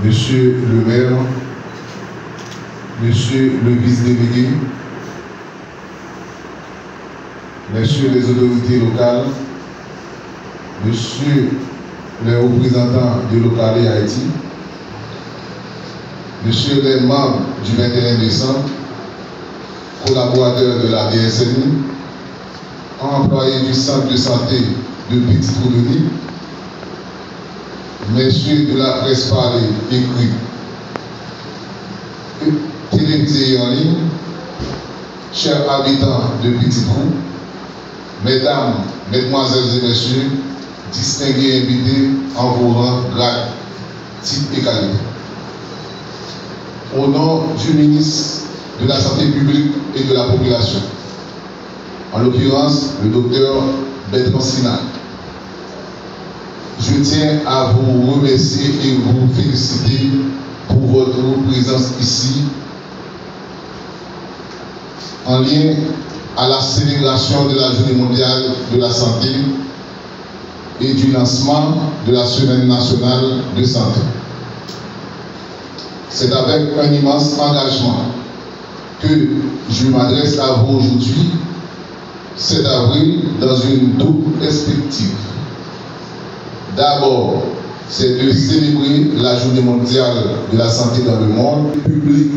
Monsieur le maire, Monsieur le vice-délégué, Messieurs les autorités locales, Monsieur les représentants du local et Haïti, Messieurs les membres du 21 décembre, collaborateurs de la DSNI, employés du centre de santé de Petite-Colonie, Messieurs de la presse parlée, écrite, télévisée et en ligne, chers habitants de Petit-Trou, Mesdames, Mesdemoiselles et Messieurs, distingués invités en vos rangs, grades, type et qualité. Au nom du ministre de la Santé publique et de la population, en l'occurrence le docteur Bertrand Sinal, je tiens à vous remercier et vous féliciter pour votre présence ici en lien à la célébration de la Journée mondiale de la santé et du lancement de la Semaine nationale de santé. C'est avec un immense engagement que je m'adresse à vous aujourd'hui, 7 avril, dans une double perspective. D'abord, c'est de célébrer la Journée mondiale de la santé dans le monde. Le public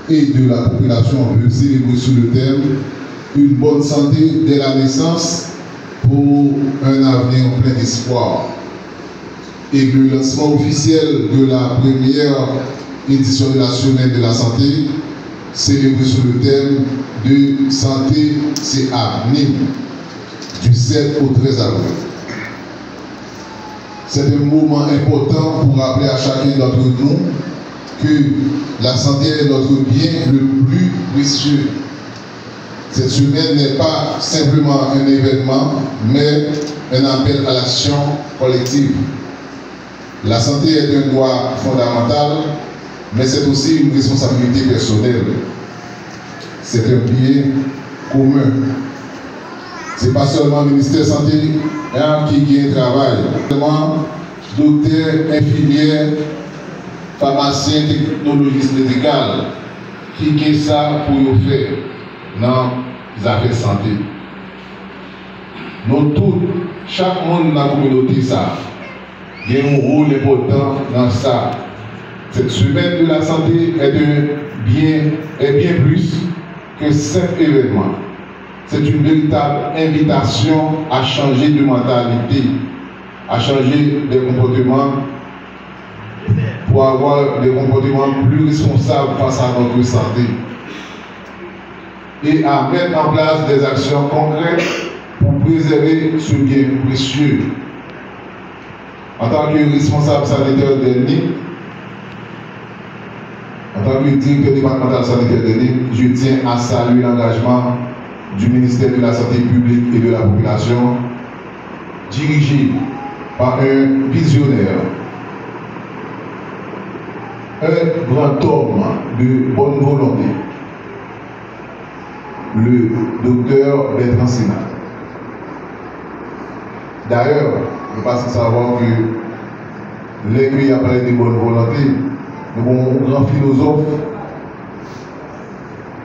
et de la population veut célébrer sous le thème une bonne santé dès la naissance pour un avenir plein d'espoir. Et le lancement officiel de la première édition de la Semaine de la santé, célébrée sous le thème de santé, c'est avenir, du 7 au 13 avril. C'est un moment important pour rappeler à chacun d'entre nous que la santé est notre bien le plus précieux. Cette semaine n'est pas simplement un événement, mais un appel à l'action collective. La santé est un droit fondamental, mais c'est aussi une responsabilité personnelle. C'est un bien commun. Ce n'est pas seulement le ministère de la Santé qui gagne travail. Docteurs, infirmières, pharmaciens, technologistes médicaux qui gagnent ça pour nous faire dans les affaires de santé. Nous tous, chaque monde dans la communauté, ça, il y a un rôle important dans ça. Cette semaine de la santé est bien plus que cet événement. C'est une véritable invitation à changer de mentalité, à changer des comportements pour avoir des comportements plus responsables face à notre santé et à mettre en place des actions concrètes pour préserver ce bien précieux. En tant que responsable sanitaire de l'île, en tant que directeur départemental sanitaire de l'île, je tiens à saluer l'engagement du ministère de la Santé publique et de la population, dirigé par un visionnaire, un grand homme de bonne volonté, le docteur Bertrand Sinal. D'ailleurs, je passe à savoir que l'aiguille a parlé de bonne volonté. Nous avons un grand philosophe,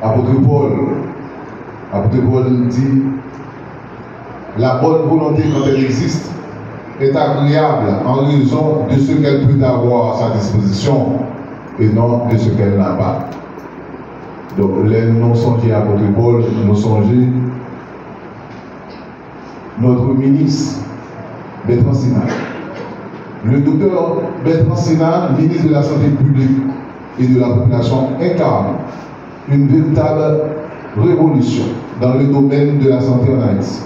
apôtre Paul. Apôtre Paul dit la bonne volonté, quand elle existe, est agréable en raison de ce qu'elle peut avoir à sa disposition et non de ce qu'elle n'a pas. Donc, nous songeons apôtre Paul, nous songeons notre ministre Bertrand Sinal. Le docteur Bertrand Sinal, ministre de la Santé publique et de la population, incarne une véritable révolution dans le domaine de la santé en Haïti.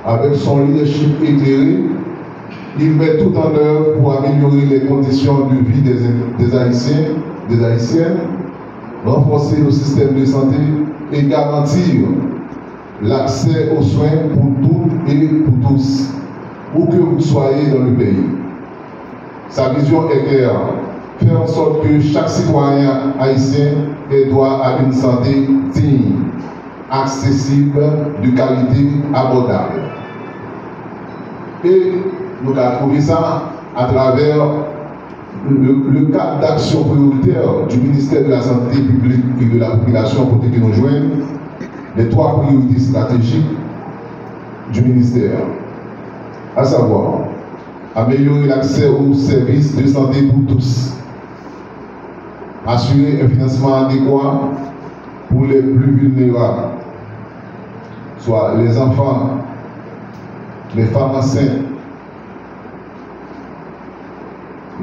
Avec son leadership éclairé, il met tout en œuvre pour améliorer les conditions de vie des Haïtiens, des Haïtiennes, renforcer le système de santé et garantir l'accès aux soins pour toutes et pour tous, où que vous soyez dans le pays. Sa vision est claire, faire en sorte que chaque citoyen haïtien ait droit à une santé digne, accessible, de qualité, abordable. Et nous avons trouvé ça à travers le cadre d'action prioritaire du ministère de la Santé publique et de la population pour que nous joignent les 3 priorités stratégiques du ministère, à savoir améliorer l'accès aux services de santé pour tous, assurer un financement adéquat pour les plus vulnérables, soit les enfants, les femmes enceintes,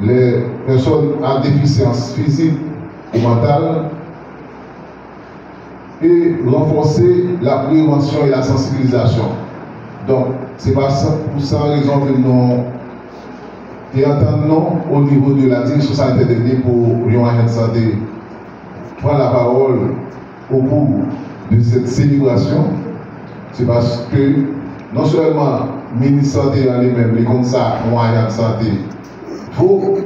les personnes à déficience physique ou mentale, et renforcer la prévention et la sensibilisation. Donc, ce n'est pas pour ça raison que nous entendons au niveau de la direction sanitaire pour l'Union de santé prendre la parole au cours de cette célébration. C'est parce que non seulement le ministre de la Santé en lui-même, les comme ça, moyens de santé, faut,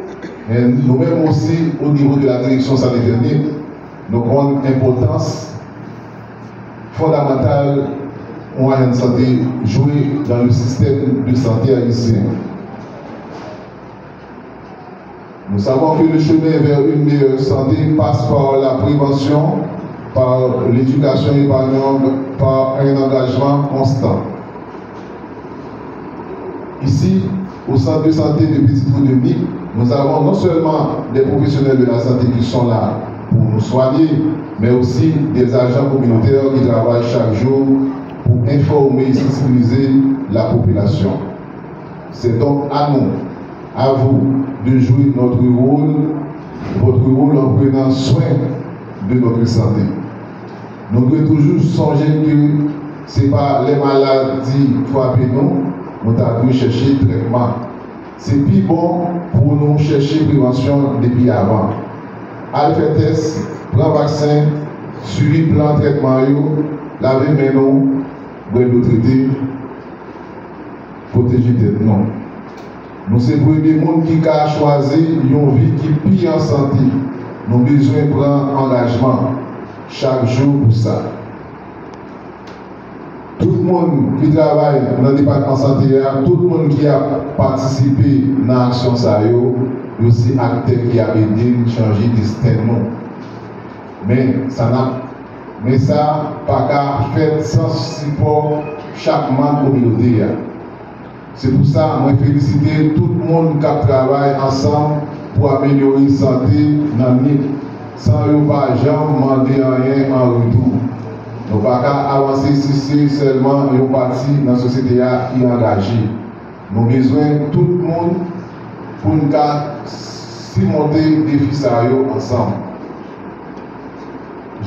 mais nous-mêmes aussi, au niveau de la direction sanitaire, nous avons une importance fondamentale moyens de santé jouer dans le système de santé haïtien. Nous savons que le chemin vers une meilleure santé passe par la prévention, par l'éducation épargnante, par un engagement constant. Ici, au centre de santé de Petite-Côte-de-Vie, nous avons non seulement des professionnels de la santé qui sont là pour nous soigner, mais aussi des agents communautaires qui travaillent chaque jour pour informer et sensibiliser la population. C'est donc à nous, à vous, de jouer votre rôle en prenant soin de notre santé. Nous devons toujours songer que ce n'est pas les maladies qui frappent nous devons chercher traitement. C'est plus bon pour nous chercher prévention depuis avant. Aller faire test, prendre vaccin, suivre plan de traitement, laver mes mains, boire l'eau traitée, protéger tête non. Nous sommes le premier monde qui a choisi une vie qui est pire en santé. Nous avons besoin de prendre engagement chaque jour pour ça. Tout le monde qui travaille dans le département santé, tout le monde qui a participé dans l'action, il y a aussi acteurs qui ont aidé à changer de destin. Mais ça n'a pas fait sans support chaque membre communautaire. C'est pour ça que je félicite tout le monde qui travaille ensemble pour améliorer la santé dans le monde, sans ne pas jamais demander rien en retour. Nous ne pouvons pas avancer si c'est seulement une partie dans la société qui est engagée. Nous avons besoin de tout le monde pour nous surmonter les défis ensemble.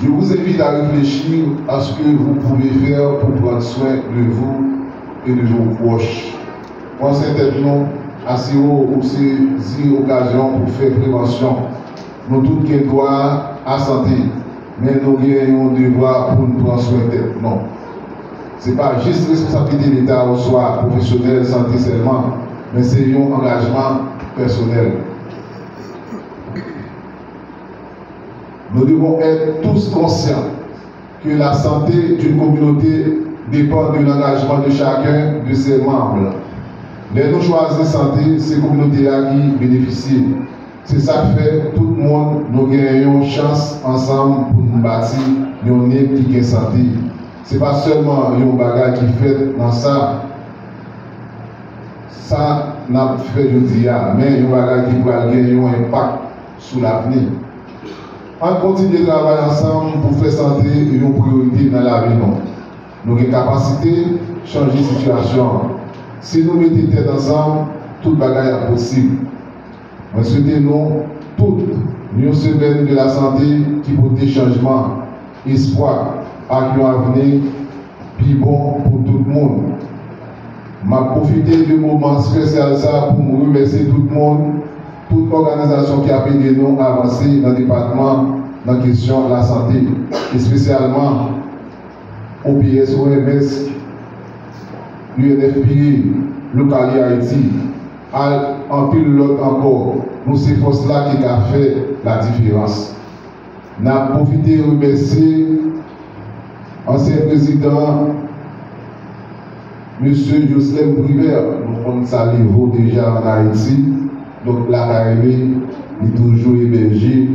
Je vous invite à réfléchir à ce que vous pouvez faire pour prendre soin de vous et de vos proches. Pensez nous à saisir l'occasion pour faire prévention. Nous tous qui droit à santé, mais nous avons un devoir pour nous prendre soin de non. Ce n'est pas juste responsabilité de l'État ou soit professionnel de santé seulement, mais c'est un engagement personnel. Nous devons être tous conscients que la santé d'une communauté dépend de l'engagement de chacun de ses membres. Les nous choisissons santé, ces communautés-là qui bénéficient. C'est ça qui fait tout le monde, nous gagnons chance ensemble pour nous bâtir une équipe qui est santé. Ce n'est pas seulement un bagage qui fait dans ça, ça n'a fait je dis, mais un bagage qui va gagner un impact sur l'avenir. On continue de travailler ensemble pour faire santé une priorité dans la vie. Nous avons capacité de changer la situation. Si nous mettons tête ensemble, tout bagage est possible. Nous souhaitons toute une semaine de la santé qui porte des changements, espoir, avec un avenir plus bon pour tout le monde. Je vais profiter du moment spécial ça pour me remercier tout le monde, toute organisation qui a aidé nous à avancer dans le département dans la question de la santé, et spécialement OPS, OMS, UNFPA, Localia Haïti, en pile l'autre encore, nous ces forces-là qui ont fait la différence. Nous avons profité de remercier l'ancien président, M. Jocelyn Brivert, nous avons salué déjà en Haïti, Donc la KLE est toujours hébergé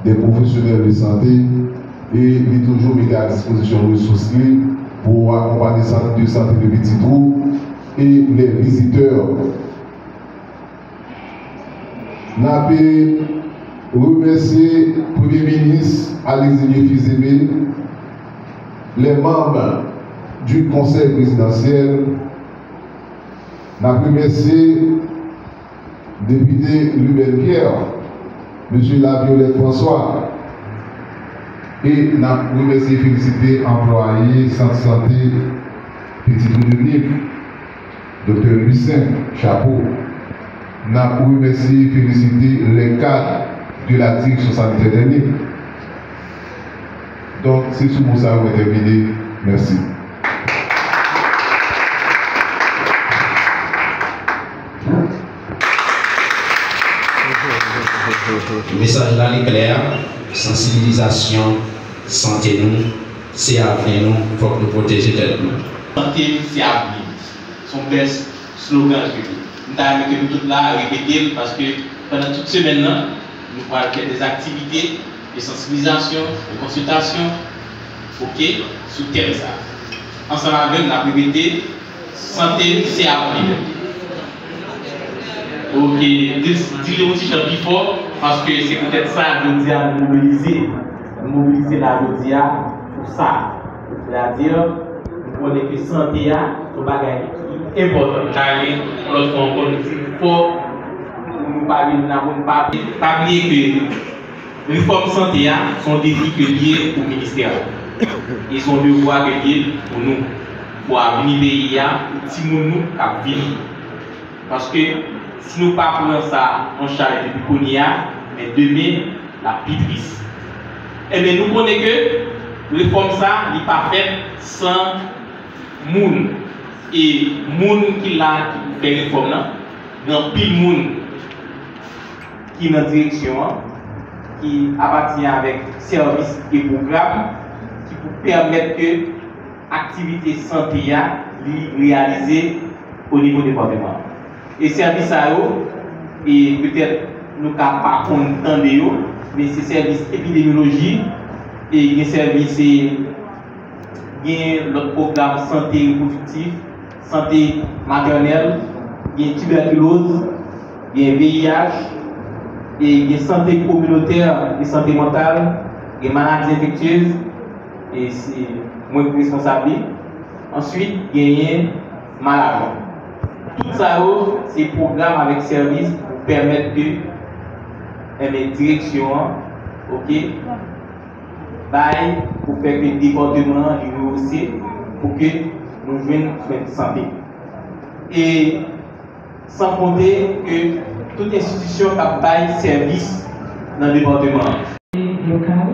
des professionnels de santé et il est toujours mis à disposition de ressources clés pour accompagner les centres de santé de petits trous et les visiteurs. Nous avons remercié le Premier ministre Alexis Fizemé, les membres du Conseil présidentiel. Nous avons remercié le député Lubel Pierre, M. Laviolette François, et nous avons remercié et félicité employés Centre Santé Petit Trou, Dr. Lucien Chapeau. Nous avons remercié et félicité les cadres de la direction sanitaire dernier. Donc, c'est tout pour ça que vous terminé. Merci. Le message là est clair, sensibilisation, santé nous, c'est avenir nous, il faut que nous protéger de nous. Santé, c'est avenir. Son best slogan. Nous avons que nous tous là à répéter parce que pendant toute semaine, nous allons faire des activités de sensibilisation, de consultation, ok, sur thème ça. Ensemble avec nous, la répété, santé, c'est avenir. Ok, dis-le aussi plus fort parce que c'est peut-être ça que je dis à nous mobiliser la jodia pour ça. C'est-à-dire, nous connaissons que santé est un bagage important. L'autre fois encore, nous disons qu'il faut nous parler, nous n'avons pas oublier que les réformes santé sont des défis liés au ministère. Ils sont devoirs liés pour nous, pour avenir pays, pour si nous venir. Parce que si nous ne prenons pas ça en charge depuis qu'on y a, mais demain, la pitrice. Eh bien, nous connaissons que réforme ça n'est pas faite sans moun. Et moun qui l'a fait réforme là, dans pile moun qui est dans la direction, qui appartient avec services et programmes qui peut permettre que l'activité santé soit réalisée au niveau département. Et services à eux, et peut-être nous ne pouvons pas compter, mais c'est services épidémiologie et les services, l'autre programme santé reproductive, santé maternelle, tuberculose, VIH, et santé communautaire et santé mentale, et maladies infectieuses, et c'est moi responsable. Ensuite, il y a maladie. Tout ça, c'est programme avec service pour permettre que les directions, ok, pour faire que le département aussi pour que nous jouions soins de santé. Et sans compter que toute institution a bail service dans le département. Local.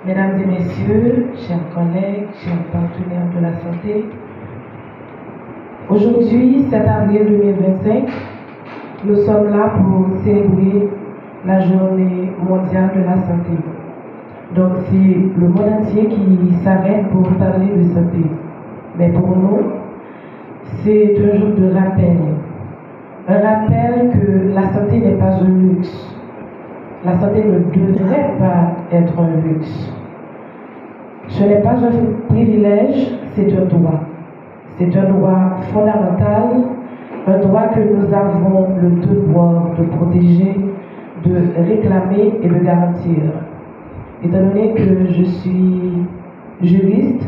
Mesdames et messieurs, chers collègues, chers partenaires de la santé, aujourd'hui, 7 avril 2025, nous sommes là pour célébrer la journée mondiale de la santé. Donc c'est le monde entier qui s'arrête pour parler de santé. Mais pour nous, c'est un jour de rappel. Un rappel que la santé n'est pas un luxe. La santé ne devrait pas être un luxe. Ce n'est pas un privilège, c'est un droit. C'est un droit fondamental, un droit que nous avons le devoir de protéger, de réclamer et de garantir. Étant donné que je suis juriste,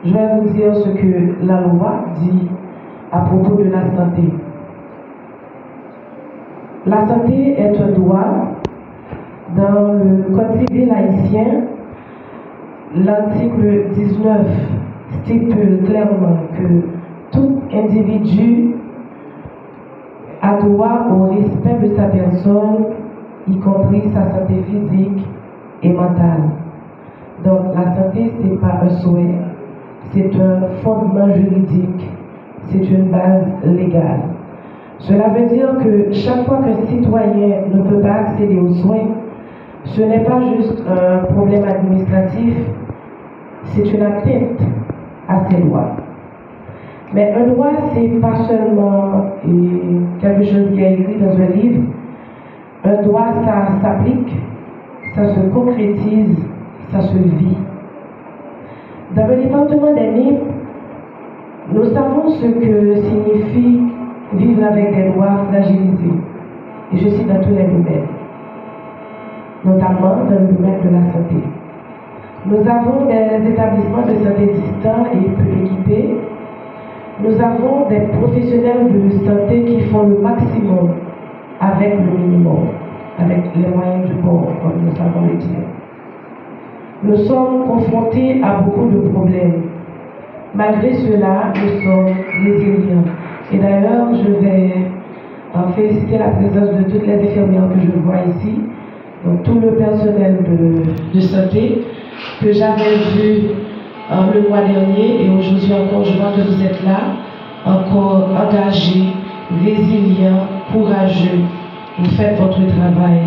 je vais vous dire ce que la loi dit à propos de la santé. La santé est un droit. Dans le Code civil haïtien, l'article 19 stipule clairement que tout individu a droit au respect de sa personne, y compris sa santé physique et mentale. Donc la santé, ce n'est pas un souhait, c'est un fondement juridique, c'est une base légale. Cela veut dire que chaque fois qu'un citoyen ne peut pas accéder aux soins, ce n'est pas juste un problème administratif, c'est une atteinte à ses droits. Mais un droit, c'est pas seulement quelque chose qui est écrit dans un livre. Un droit, ça s'applique, ça se concrétise, ça se vit. Dans le département des Nippes, nous savons ce que signifie vivre avec des droits fragilisés. Et je cite dans tous les domaines, notamment dans le domaine de la santé. Nous avons des établissements de santé distants et peu équipés. Nous avons des professionnels de santé qui font le maximum avec le minimum, avec les moyens du bord, comme nous savons le dire. Nous sommes confrontés à beaucoup de problèmes. Malgré cela, nous sommes résilients. Et d'ailleurs, je vais féliciter la présence de toutes les infirmières que je vois ici, donc tout le personnel de santé que j'avais vu le mois dernier et aujourd'hui encore, je vois que vous êtes là, encore engagés, résilients, courageux. Vous faites votre travail